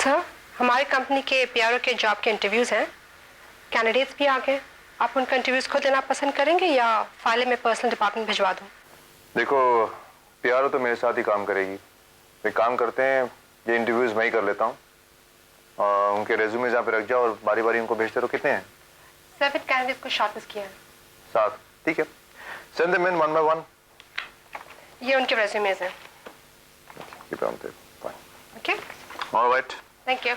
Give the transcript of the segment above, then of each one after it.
Sir, हमारी company के PRO के जॉब के इंटरव्यूज हैं। कैंडिडेट्स भी आ गए। आप उनका इंटरव्यूज खुद लेना पसंद करेंगे या फाइलें मैं पर्सनल डिपार्टमेंट भिजवा दूं? देखो, पीआरओ तो मेरे साथ ही काम करेगी। एक काम करते हैं, ये इंटरव्यूज मैं ही कर लेता हूँ और उनके रेज्यूमे यहाँ पे रख जाओ और बारी बारी उनको भेजते रहो। कितने हैं? 7 कैंडिडेट्स को शॉर्टलिस्ट किया है। 7, ठीक है। Send them in one by one. ये उनके रेज्यूमेज हैं। Keep on there. Fine. Okay, All right. Thank you.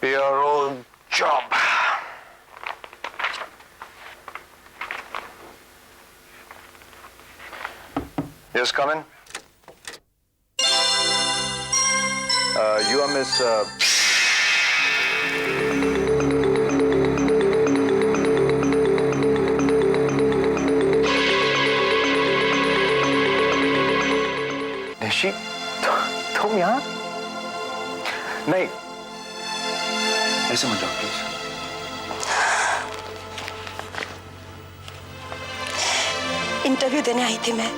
PRO job. Yes, come in. You are Miss. Nishi, तुम यहाँ? नहीं, ऐसे मत जाओ प्लीज। इंटरव्यू देने आई थी मैं,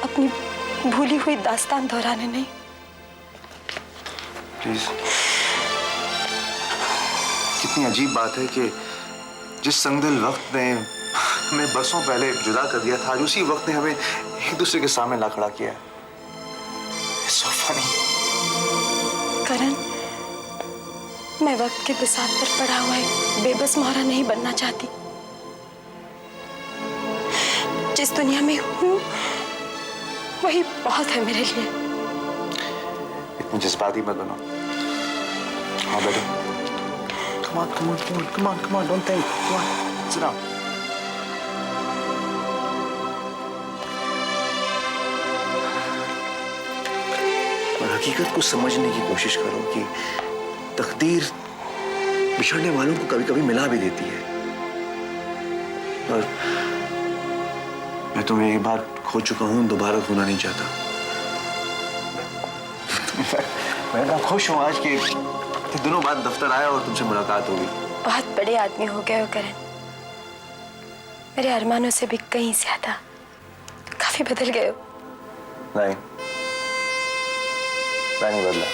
अपनी भूली हुई दास्तान दोहराने नहीं। प्लीज। कितनी अजीब बात है कि जिस संगदिल वक्त ने हमें बरसों पहले जुदा कर दिया था, आज उसी वक्त ने हमें एक दूसरे के सामने ला खड़ा किया है। So funny. करण, मैं वक्त के बिसात पर पड़ा हुआ एक बेबस मोहरा नहीं बनना चाहती। जिस दुनिया में हूँ वही बहुत है मेरे लिए। इतनी जज्बाती मत बनो। हाँ बेटा। Come on, come on, come on, come on, come on, don't think. Come on, sit down. और हकीकत को समझने की कोशिश करो कि तकदीर बिछड़ने वालों को कभी कभी मिला भी देती है। और मैं तुम्हें एक बार खो चुका हूं, दोबारा खोना नहीं चाहता। मैं इतना खुश हूं आज कि दिनों बाद दफ्तर आया और तुमसे मुलाकात हो गई। बहुत बड़े आदमी हो गए हो करण, मेरे अरमानों से भी कहीं ज्यादा। काफी बदल गए हो। नहीं, मैं नहीं बदला।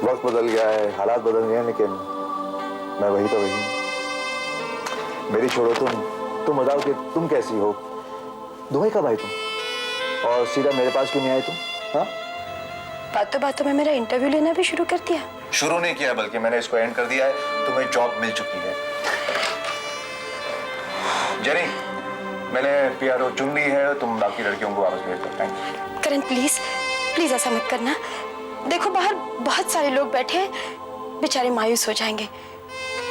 वक्त बदल गया है, हालात बदल गए हैं, लेकिन मैं वही तो वही हूं। मेरी छोड़ो, तुम बताओ कि तुम कैसी हो? दुबई कब आई तुम? और सीधा मेरे पास क्यों नहीं आई तुम? हाँ? बातों बातों में मेरा इंटरव्यू लेना भी शुरू कर दिया। शुरू नहीं किया, बल्कि मैंने इसको एंड कर दिया है। तुम्हें जॉब मिल चुकी है। जेनी, मैंने पीआरओ चुन ली है। तुम बाकी लड़कियों को वापस भेज दो। Thank you. Karan please, please ऐसा मत करना। देखो बाहर बहुत सारे लोग बैठे हैं, बेचारे मायूस हो जाएंगे।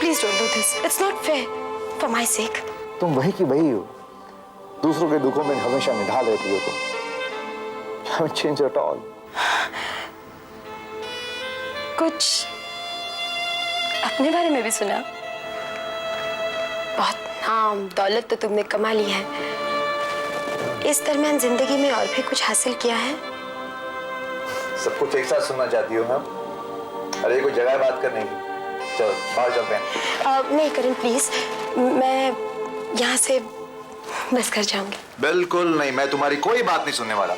Please don't do this, it's not fair for my सेक। तुम वही की वही हो, दूसरों के दुखों में हमेशा निढाल रहती हो तुम। haven't changed at all. कुछ अपने बारे में भी सुना। बहुत नाम दौलत तो तुमने कमा ली है। इस दरमियान जिंदगी में और भी कुछ हासिल किया है? सब कुछ एक साथ सुनना चाहती हो ना? अरे कोई जगह बात करने की। चलो बाहर चलते हैं। नहीं करण प्लीज, मैं यहाँ से बस घर जाऊंगी। बिल्कुल नहीं, मैं तुम्हारी कोई बात नहीं सुनने वाला।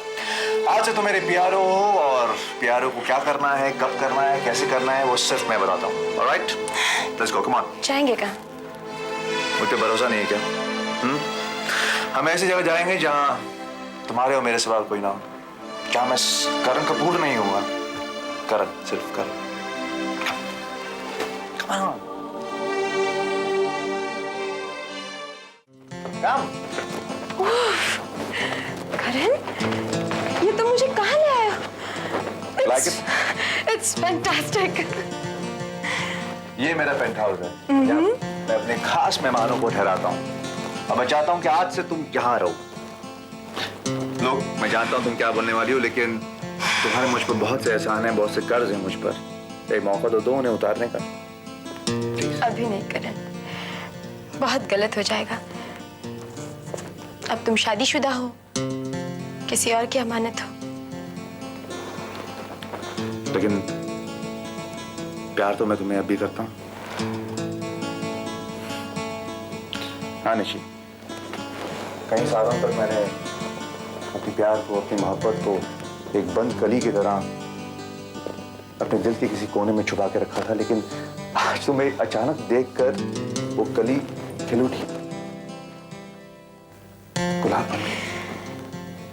आज से तुम मेरे पीआरओ हो और पीआरओ को क्या करना है, कब करना है, कैसे करना है, वो सिर्फ मैं बताता हूँ। Alright, let's go, come on. जाएंगे कहाँ? मुझ पे भरोसा नहीं है क्या? हम ऐसी जगह जाएंगे जहाँ तुम्हारे और मेरे सिवा कोई ना हो। क्या मैं करण कपूर नहीं हूँ? करण, सिर्फ करण। Come on. Come. करण, ये तो मुझे कहाँ ले आए हो? Like it? It's fantastic. ये मेरा पेंट हाउस है। मैं अपने खास मेहमानों को ठहराता हूँ और मैं चाहता हूँ कि आज से तुम यहाँ रहो। लोग, मैं जानता हूँ तुम क्या बोलने वाली हो, लेकिन तुम्हारे मुझ पर बहुत से एहसान हैं, बहुत से कर्ज हैं मुझ पर। एक मौका तो दो उन्हें उतारने का। अभी नहीं करण, बहुत गलत हो जाएगा। अब तुम शादीशुदा हो, किसी और की अमानत हो। लेकिन प्यार तो मैं तुम्हें अब भी करता हूँ। हाँ निशी, कई सालों तक मैंने अपने प्यार को, अपनी मोहब्बत को एक बंद कली की तरह अपने दिल के किसी कोने में छुपा के रखा था, लेकिन आज तुम्हें अचानक देखकर वो कली खिल उठी, गुलाब बन गई।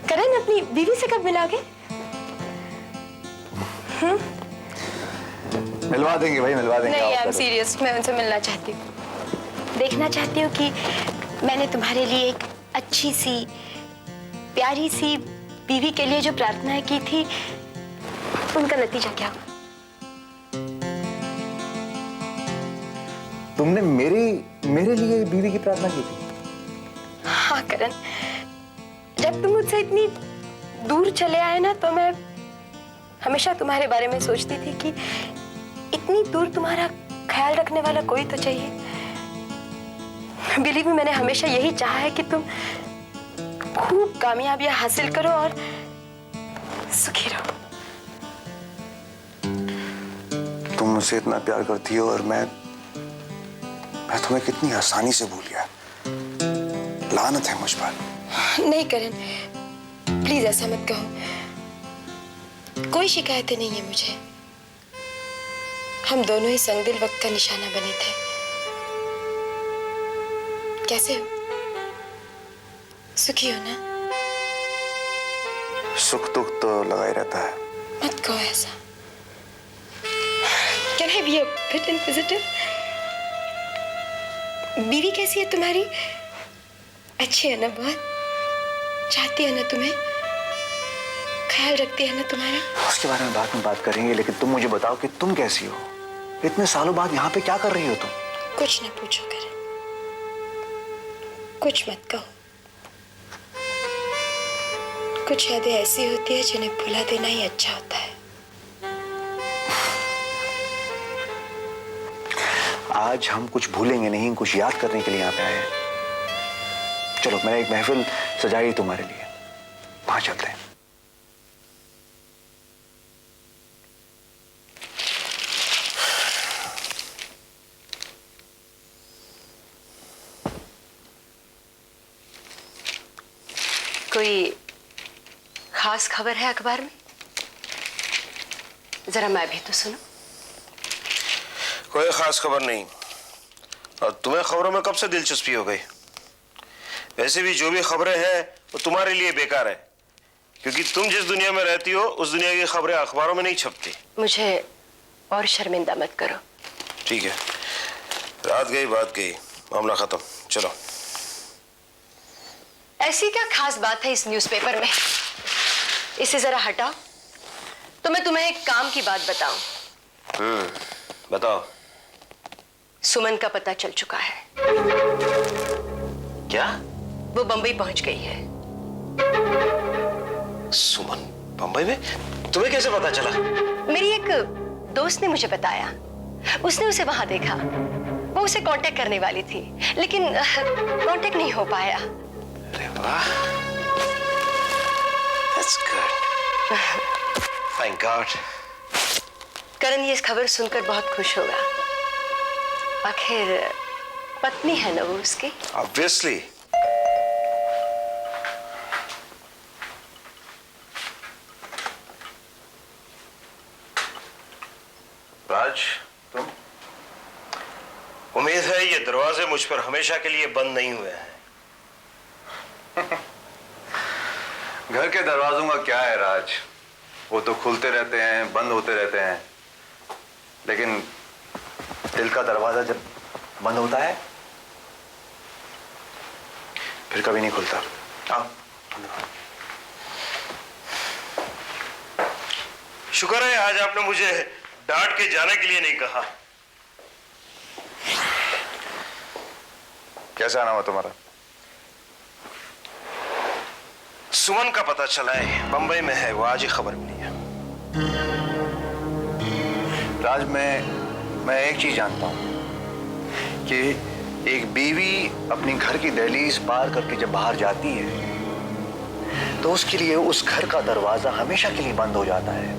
करण, अपनी बीवी से कब मिलोगे? मिलवा देंगे भाई, मिलवा देंगे। नहीं, आई एम सीरियस, मैं उनसे मिलना चाहती हूँ। देखना चाहती हूँ कि मैंने तुम्हारे लिए एक अच्छी सी, प्यारी सी बीवी के लिए जो प्रार्थनाएं की थी, उनका नतीजा क्या हुआ? तुमने मेरे लिए बीवी की प्रार्थना की थी? हाँ करण, जब तुम मुझसे इतनी दूर चले आए ना, तो मैं हमेशा तुम्हारे बारे में सोचती थी कि इतनी दूर तुम्हारा ख्याल रखने वाला कोई तो चाहिए। बिलीव मी, मैंने हमेशा यही चाहा है कि तुम खूब कामयाबियां हासिल करो और सुखी रहो। तुम मुझसे इतना प्यार करती हो और मैं तुम्हें कितनी आसानी से भूल गया। लानत है मुझ पर। नहीं करण, प्लीज ऐसा मत कहो। कोई शिकायतें नहीं है मुझे। हम दोनों ही संगदिल वक्त का निशाना बने थे। कैसे हो? सुखी हो ना? सुख दुख तो लगा ही रहता है। मत कहो ऐसा। Can I be a bit inquisitive? बीवी कैसी है तुम्हारी? अच्छी है ना बहुत? चाहती है ना तुम्हें? ख्याल रखती है ना तुम्हारा? उसके बारे में बाद में बात करेंगे, लेकिन तुम मुझे बताओ कि तुम कैसी हो? इतने सालों बाद यहाँ पे क्या कर रही हो तुम? कुछ ना पूछो करण, कुछ मत कहो। कुछ यादें ऐसी होती है जिन्हें भुला देना ही अच्छा होता है। आज हम कुछ भूलेंगे नहीं, कुछ याद करने के लिए यहाँ पे आए हैं। चलो, मैंने एक महफिल सजाई तुम्हारे लिए, वहां चलते हैं। कोई खास खबर है अखबार में? जरा मैं भी तो सुनो। कोई खास खबर नहीं। और तुम्हें खबरों में कब से दिलचस्पी हो गई? वैसे भी जो भी खबरें हैं वो तुम्हारे लिए बेकार है, क्योंकि तुम जिस दुनिया में रहती हो उस दुनिया की खबरें अखबारों में नहीं छपती। मुझे और शर्मिंदा मत करो। ठीक है, रात गई बात गई, मामला खत्म। चलो। ऐसी क्या खास बात है इस न्यूज़पेपर में? इसे जरा हटाओ तो मैं तुम्हें एक काम की बात बताऊं। बताओ। सुमन का पता चल चुका है। क्या? वो बंबई पहुंच गई है। सुमन बंबई में? तुम्हें कैसे पता चला? मेरी एक दोस्त ने मुझे बताया। उसने उसे वहां देखा। वो उसे कांटेक्ट करने वाली थी, लेकिन कांटेक्ट नहीं हो पाया। अरे वाह, That's good. Thank God. करण ये इस खबर सुनकर बहुत खुश होगा। आखिर पत्नी है ना वो उसकी। Obviously. राज, तुम? उम्मीद है ये दरवाजे मुझ पर हमेशा के लिए बंद नहीं हुए हैं। घर के दरवाजों का क्या है राज, वो तो खुलते रहते हैं, बंद होते रहते हैं, लेकिन दिल का दरवाजा जब बंद होता है फिर कभी नहीं खुलता। आओ। शुक्र है आज आपने मुझे डांट के जाने के लिए नहीं कहा। कैसा नाम है तुम्हारा? सुमन का पता चला है, बंबई में है वो, आज ही खबर मिली है। राज, मैं एक चीज जानता हूं कि एक बीवी अपनी घर की दहलीज पार करके जब बाहर जाती है तो उसके लिए उस घर का दरवाजा हमेशा के लिए बंद हो जाता है।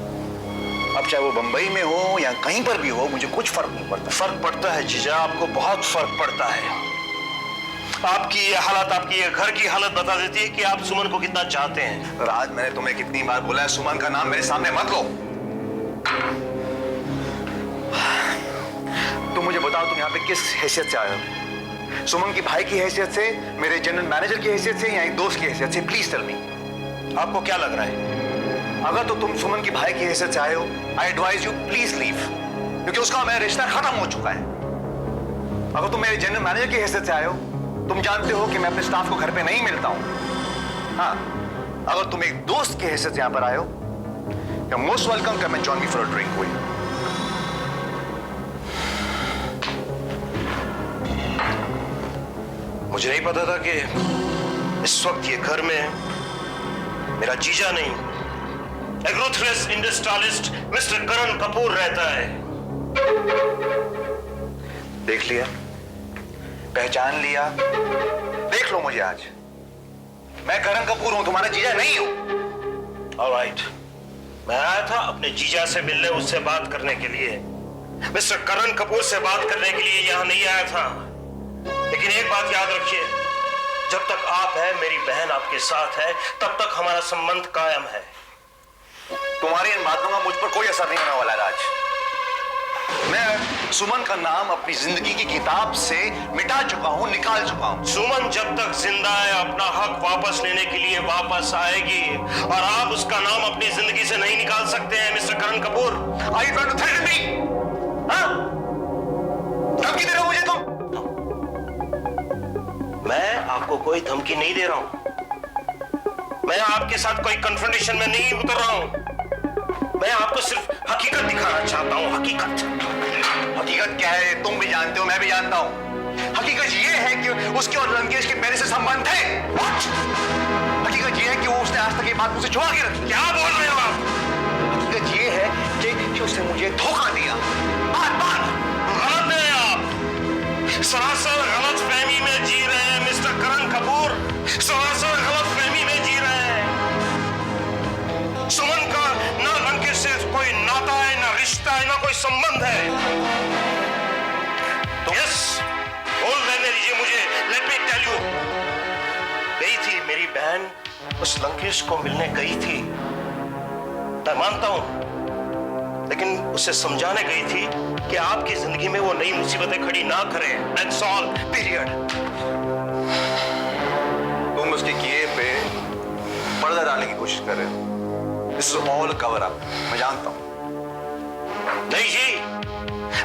अब चाहे वो बंबई में हो या कहीं पर भी हो, मुझे कुछ फर्क नहीं पड़ता। फर्क पड़ता है जीजा, आपको बहुत फर्क पड़ता है। आपकी ये हालत, आपकी ये घर की हालत बता देती है कि आप सुमन को कितना चाहते हैं। राज, मैंने तुम्हें कितनी बार बोला है सुमन का नाम मेरे सामने मत लो। तुम मुझे बताओ, तुम यहाँ पे किस हैसियत से आए हो? सुमन की भाई की हैसियत से, मेरे जनरल मैनेजर की हैसियत से, या एक दोस्त की हैसियत से? प्लीज टेल मी, आपको क्या लग रहा है? अगर तो तुम सुमन की भाई की हैसियत से आए हो, I advise you please leave, क्योंकि उसका मेरा रिश्ता खत्म हो चुका है। अगर तुम मेरे जनरल मैनेजर की हैसियत से आए हो, तुम जानते हो कि मैं अपने स्टाफ को घर पे नहीं मिलता हूं। हाँ, अगर तुम एक दोस्त की हैसियत से यहां पर आए हो, you're most welcome, come and join me for a drink with you. मुझे नहीं पता था कि इस वक्त ये घर में मेरा जीजा नहीं, एक ruthless industrialist mister Karan Kapoor रहता है। देख लिया, पहचान लिया, देख लो मुझे आज। मैं करण कपूर हूं, तुम्हारा जीजा नहीं हूं। ऑलराइट, मैं आया था अपने जीजा से मिलने, उससे बात करने के लिए। मिस्टर करण कपूर से बात करने के लिए यहां नहीं आया था। लेकिन एक बात याद रखिए, जब तक आप है, मेरी बहन आपके साथ है, तब तक हमारा संबंध कायम है। तुम्हारी इन बातों का मुझ पर कोई असर नहीं होने वाला राज। मैं सुमन का नाम अपनी जिंदगी की किताब से मिटा चुका हूं, निकाल चुका हूं। सुमन जब तक जिंदा है, अपना हक वापस लेने के लिए वापस आएगी, और आप उसका नाम अपनी जिंदगी से नहीं निकाल सकते हैं mister Karan Kapoor. Are you trying to threaten me? हाँ? धमकी दे रहे हो मुझे तुम? मैं आपको कोई धमकी नहीं दे रहा हूं। मैं आपके साथ कोई कन्फ्रंटेशन में नहीं उतर रहा हूं। मैं आपको सिर्फ हकीकत दिखाना चाहता हूं। हकीकत क्या है तुम भी जानते हो, मैं भी जानता हूं। हकीकत ये है कि उसके और लंकेश के मेरे से संबंध है। हकीकत ये है कि वो उसने आज तक ये बात मुझसे छुपा के रखी। क्या बोल रहे हो आप? हकीकत ये है कि उसने मुझे धोखा दिया, बार-बार। गलत है आप, सरासर गलत फहमी में जी रहे हैं मिस्टर करण कपूर, सरासर गलत फहमी में जी रहे हैं। सुमन का ना लंकेश से कोई नाता है, ना रिश्ता है, ना कोई संबंध है। तो यस, बोल लेने दीजिए मुझे। लेट मी टेल यू, गई थी मेरी बहन, उस लंकेश को मिलने गई थी, मैं मानता हूं, लेकिन उसे समझाने गई थी कि आपकी जिंदगी में वो नई मुसीबतें खड़ी ना करे। That's all, period. तुम उसके किए पे पर्दा डालने की कोशिश कर रहे हो। This is all a cover up, मैं जानता हूं। नहीं जी,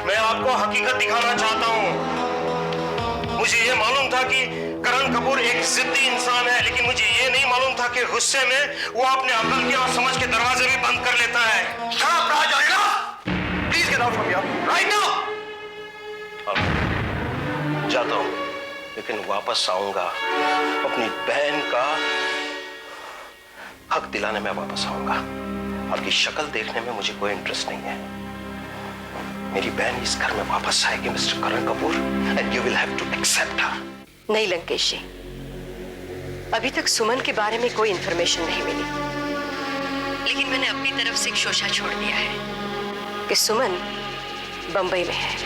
मैं आपको हकीकत दिखाना चाहता हूं। मुझे ये मालूम था कि करण कपूर एक जिद्दी इंसान है, लेकिन मुझे ये नहीं मालूम था कि गुस्से में वो अपने अकल के और समझ के दरवाजे भी बंद कर लेता है। Shut up, Raj, please get out from here right now. जाता हूं, लेकिन वापस आऊंगा। अपनी बहन का हक दिलाने में वापस आऊंगा। आपकी शक्ल देखने में मुझे कोई इंटरेस्ट नहीं है। मेरी बहन इस घर में वापस आएगी mister Karan Kapoor, and you will have to accept her. नहीं लंकेश जी, अभी तक सुमन के बारे में कोई इंफॉर्मेशन नहीं मिली, लेकिन मैंने अपनी तरफ से एक शोशा छोड़ दिया है कि सुमन बंबई में है।